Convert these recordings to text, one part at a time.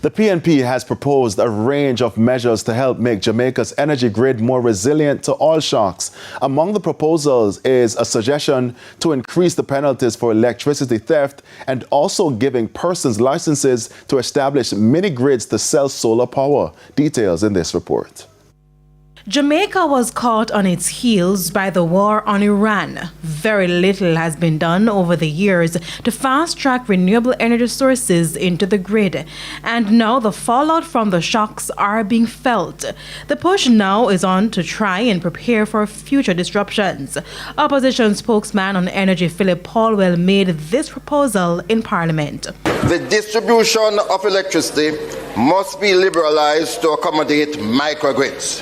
The PNP has proposed a range of measures to help make Jamaica's energy grid more resilient to oil shocks. Among the proposals is a suggestion to increase the penalties for electricity theft and also giving persons licenses to establish mini grids to sell solar power. Details in this report. Jamaica was caught on its heels by the war on Iran. Very little has been done over the years to fast-track renewable energy sources into the grid, and now the fallout from the shocks are being felt. The push now is on to try and prepare for future disruptions. Opposition spokesman on energy Philip Paulwell made this proposal in Parliament. The distribution of electricity must be liberalized to accommodate microgrids.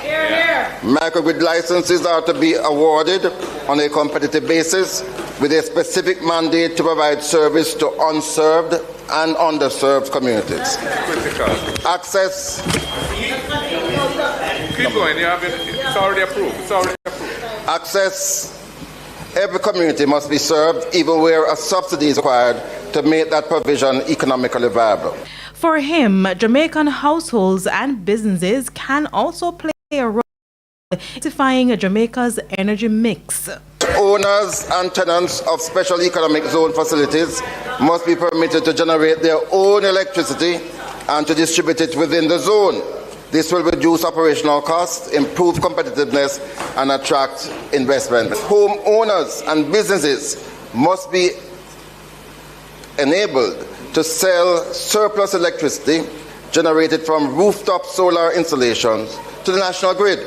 Microgrid licenses are to be awarded on a competitive basis with a specific mandate to provide service to unserved and underserved communities. Access. Keep going, it's already approved. Access. Every community must be served, even where a subsidy is required, to make that provision economically viable. For him, Jamaican households and businesses can also play a role in diversifying Jamaica's energy mix. Owners and tenants of special economic zone facilities must be permitted to generate their own electricity and to distribute it within the zone. This will reduce operational costs, improve competitiveness, and attract investment. Homeowners and businesses must be enabled to sell surplus electricity generated from rooftop solar installations to the national grid.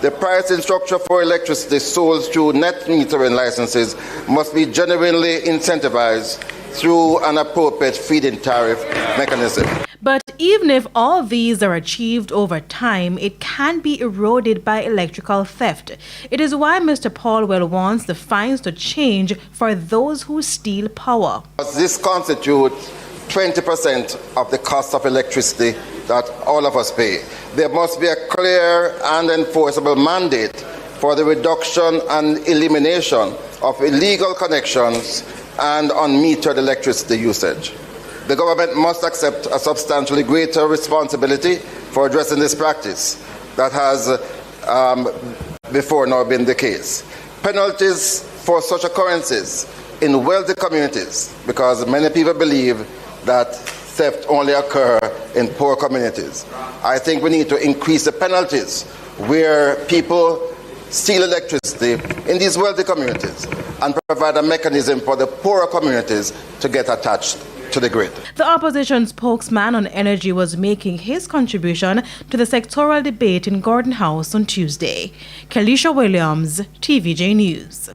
The pricing structure for electricity sold through net metering licenses must be genuinely incentivized through an appropriate feed-in tariff mechanism. But even if all these are achieved over time, it can be eroded by electrical theft. It is why Mr. Paulwell wants the fines to change for those who steal power. This constitutes 20% of the cost of electricity that all of us pay. There must be a clear and enforceable mandate for the reduction and elimination of illegal connections and unmetered electricity usage. The government must accept a substantially greater responsibility for addressing this practice that has before now been the case. Penalties for such occurrences in wealthy communities, because many people believe that theft only occurs in poor communities. I think we need to increase the penalties where people steal electricity in these wealthy communities and provide a mechanism for the poorer communities to get attached to the grid. The opposition spokesman on energy was making his contribution to the sectoral debate in Gordon House on Tuesday. Kelisha Williams, TVJ News.